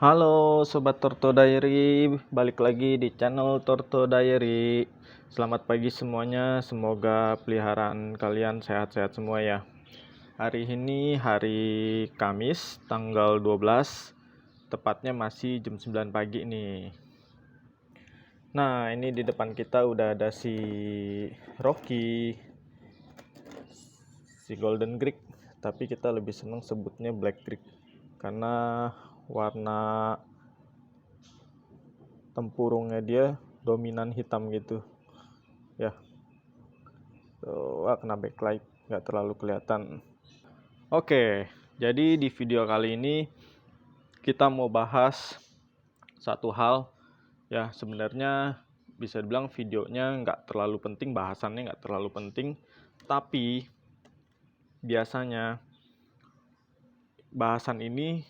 Halo Sobat Torto Diary, balik lagi di channel Torto Diary. Selamat pagi semuanya, semoga peliharaan kalian sehat-sehat semua ya. Hari ini hari Kamis, tanggal 12, tepatnya masih jam 9 pagi nih. Nah, ini di depan kita udah ada si Rocky, si Golden Greek, tapi kita lebih seneng sebutnya Black Greek karena warna tempurungnya dia dominan hitam gitu ya. Wah, kena backlight nggak terlalu kelihatan. Oke, jadi di video kali ini kita mau bahas satu hal ya. Sebenarnya bisa dibilang videonya nggak terlalu penting, bahasannya nggak terlalu penting, tapi biasanya bahasan ini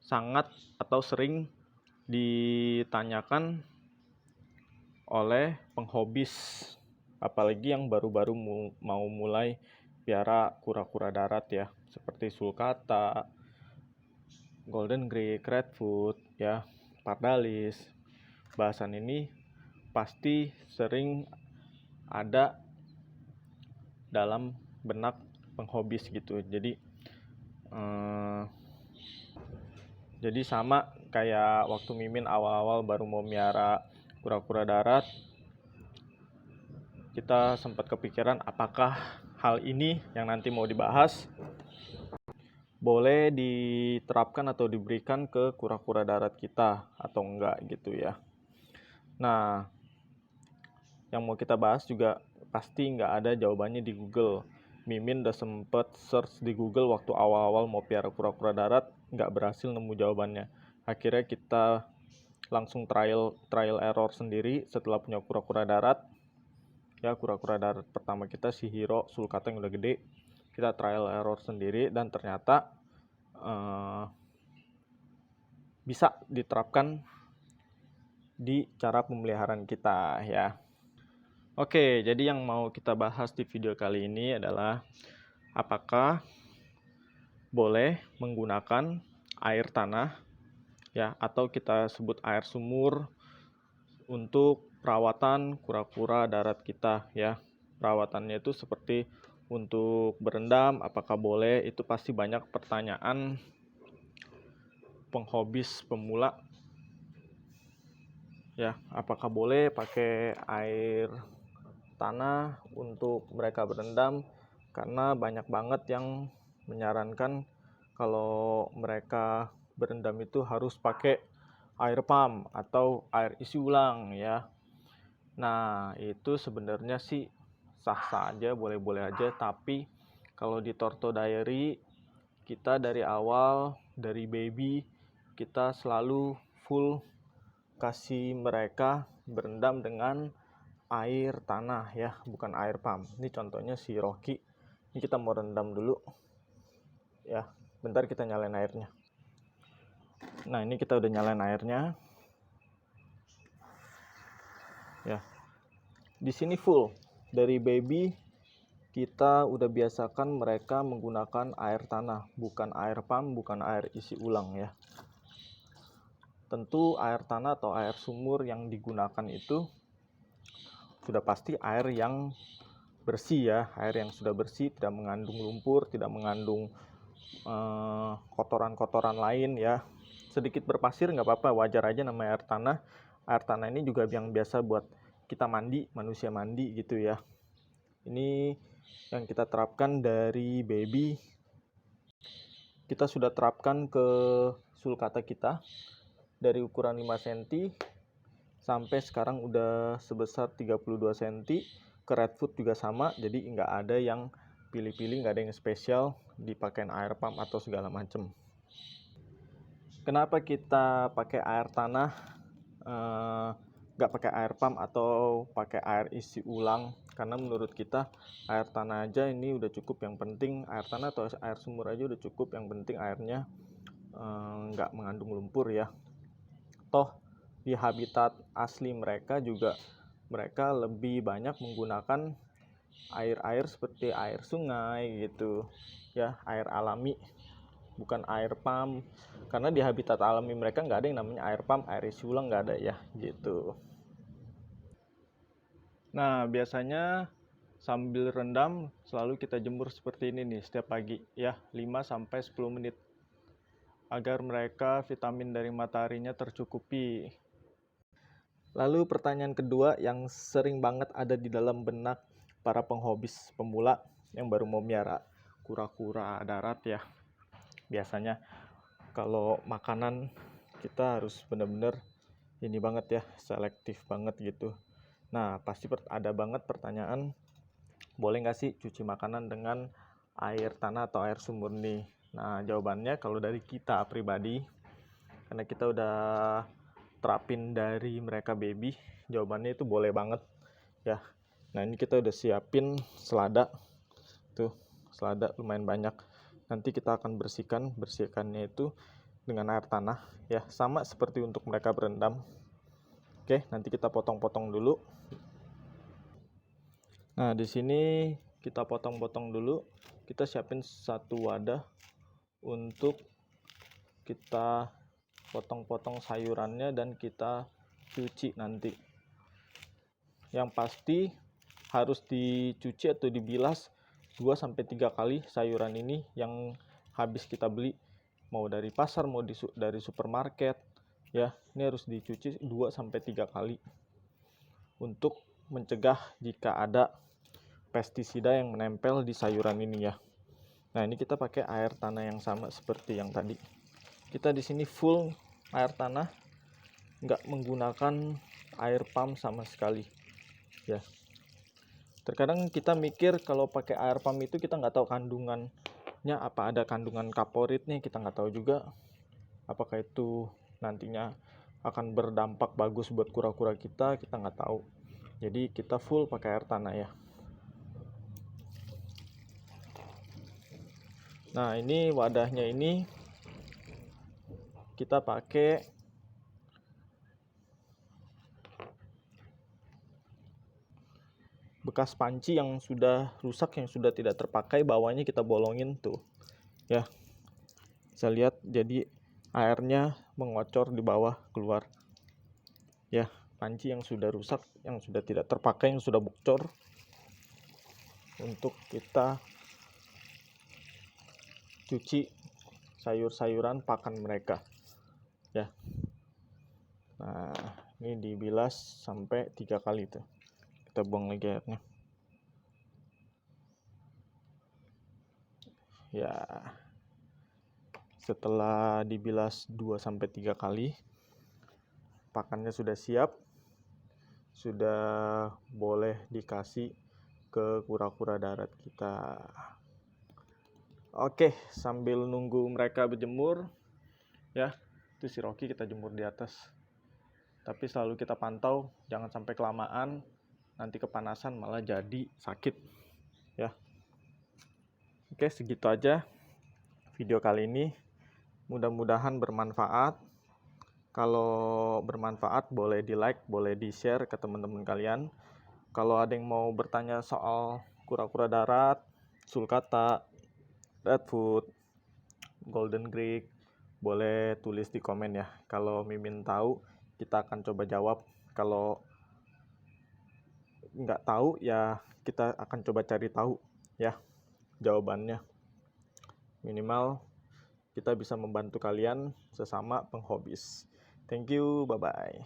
sangat atau sering ditanyakan oleh penghobis, apalagi yang baru-baru mau mulai piara kura-kura darat ya, seperti sulcata, golden greek, redfoot ya, pardalis. Bahasan ini pasti sering ada dalam benak penghobis gitu. Jadi sama kayak waktu Mimin awal-awal baru mau miara kura-kura darat, kita sempat kepikiran apakah hal ini yang nanti mau dibahas boleh diterapkan atau diberikan ke kura-kura darat kita atau enggak gitu ya. Nah, yang mau kita bahas juga pasti nggak ada jawabannya di Google. Mimin udah sempet search di Google waktu awal-awal mau piara kura-kura darat, nggak berhasil nemu jawabannya. Akhirnya kita langsung trial error sendiri setelah punya kura-kura darat. Ya, kura-kura darat pertama kita si Hero sulcata yang udah gede, kita trial error sendiri dan ternyata bisa diterapkan di cara pemeliharaan kita ya. Oke, jadi yang mau kita bahas di video kali ini adalah apakah boleh menggunakan air tanah ya, atau kita sebut air sumur untuk perawatan kura-kura darat kita ya. Perawatannya itu seperti untuk berendam, apakah boleh? Itu pasti banyak pertanyaan penghobis pemula ya, apakah boleh pakai air tanah untuk mereka berendam, karena banyak banget yang menyarankan kalau mereka berendam itu harus pakai air pump atau air isi ulang ya. Nah, itu sebenarnya sih sah-sah aja, boleh-boleh aja, tapi kalau di Torto Diary kita dari awal, dari baby, kita selalu full kasih mereka berendam dengan air tanah ya, bukan air pump. Ini contohnya si Rocky. Ini kita mau rendam dulu ya. Bentar kita nyalain airnya. Nah, ini kita udah nyalain airnya. Ya. Di sini full. Dari baby kita udah biasakan mereka menggunakan air tanah, bukan air pump, bukan air isi ulang ya. Tentu air tanah atau air sumur yang digunakan itu sudah pasti air yang bersih ya, air yang sudah bersih, tidak mengandung lumpur, tidak mengandung kotoran-kotoran lain ya. Sedikit berpasir nggak apa-apa, wajar aja namanya air tanah. Air tanah ini juga yang biasa buat kita mandi, manusia mandi gitu ya. Ini yang kita terapkan dari baby, kita sudah terapkan ke sulcata kita dari ukuran 5 cm sampai sekarang udah sebesar 32 cm. Ke redfoot juga sama, jadi nggak ada yang pilih-pilih, nggak ada yang spesial dipakein air pump atau segala macem. Kenapa kita pakai air tanah, nggak pakai air pump atau pakai air isi ulang? Karena menurut kita air tanah aja ini udah cukup. Yang penting air tanah atau air sumur aja udah cukup, yang penting airnya nggak mengandung lumpur ya. Toh di habitat asli mereka juga mereka lebih banyak menggunakan air-air seperti air sungai gitu ya, air alami. bukan air pump, karena di habitat alami mereka nggak ada yang namanya air pump, air isi ulang nggak ada ya gitu. Nah, biasanya sambil rendam selalu kita jemur seperti ini nih setiap pagi ya, 5-10 menit agar mereka vitamin dari mataharinya tercukupi. Lalu pertanyaan kedua yang sering banget ada di dalam benak para penghobis pemula yang baru mau miara kura-kura darat ya. Biasanya kalau makanan kita harus benar-benar ini banget ya, selektif banget gitu. Nah, pasti ada banget pertanyaan, boleh nggak sih cuci makanan dengan air tanah atau air sumur nih? Nah, jawabannya kalau dari kita pribadi, karena kita udah terapin dari mereka baby, jawabannya itu boleh banget ya. Nah, ini kita udah siapin selada tuh, selada lumayan banyak. Nanti kita akan bersihkannya itu dengan air tanah ya, sama seperti untuk mereka berendam. Oke, nanti kita potong-potong dulu. Nah, di sini kita potong-potong dulu. Kita siapin satu wadah untuk kita potong-potong sayurannya dan kita cuci nanti. Yang pasti harus dicuci atau dibilas 2-3 kali sayuran ini yang habis kita beli, mau dari pasar mau dari supermarket ya. Ini harus dicuci 2-3 kali untuk mencegah jika ada pestisida yang menempel di sayuran ini ya. Nah, ini kita pakai air tanah yang sama seperti yang tadi. Kita di sini full air tanah, nggak menggunakan air pump sama sekali ya. Terkadang kita mikir kalau pakai air pump itu kita nggak tahu kandungannya, apa ada kandungan kaporit nih, kita nggak tahu juga apakah itu nantinya akan berdampak bagus buat kura-kura kita nggak tahu. Jadi kita full pakai air tanah ya. Nah, ini wadahnya ini kita pakai bekas panci yang sudah rusak, yang sudah tidak terpakai, bawahnya kita bolongin tuh ya. Bisa lihat, jadi airnya mengocor di bawah keluar ya. Panci yang sudah rusak, yang sudah tidak terpakai, yang sudah bocor, untuk kita cuci sayur-sayuran pakan mereka ya. Nah, ini dibilas sampai 3 kali tuh. Kita buang lagi airnya ya. Setelah dibilas 2-3 kali, pakannya sudah siap, sudah boleh dikasih ke kura-kura darat kita. Oke, sambil nunggu mereka berjemur ya, itu si Rocky kita jemur di atas. Tapi selalu kita pantau, jangan sampai kelamaan, nanti kepanasan malah jadi sakit ya. Oke, segitu aja video kali ini. Mudah-mudahan bermanfaat. Kalau bermanfaat boleh di like, boleh di share ke teman-teman kalian. Kalau ada yang mau bertanya soal kura-kura darat, sulcata, redfoot, golden Greek, boleh tulis di komen ya. Kalau Mimin tahu, kita akan coba jawab. Kalau nggak tahu ya, kita akan coba cari tahu ya jawabannya. Minimal kita bisa membantu kalian sesama penghobis. Thank you, bye-bye.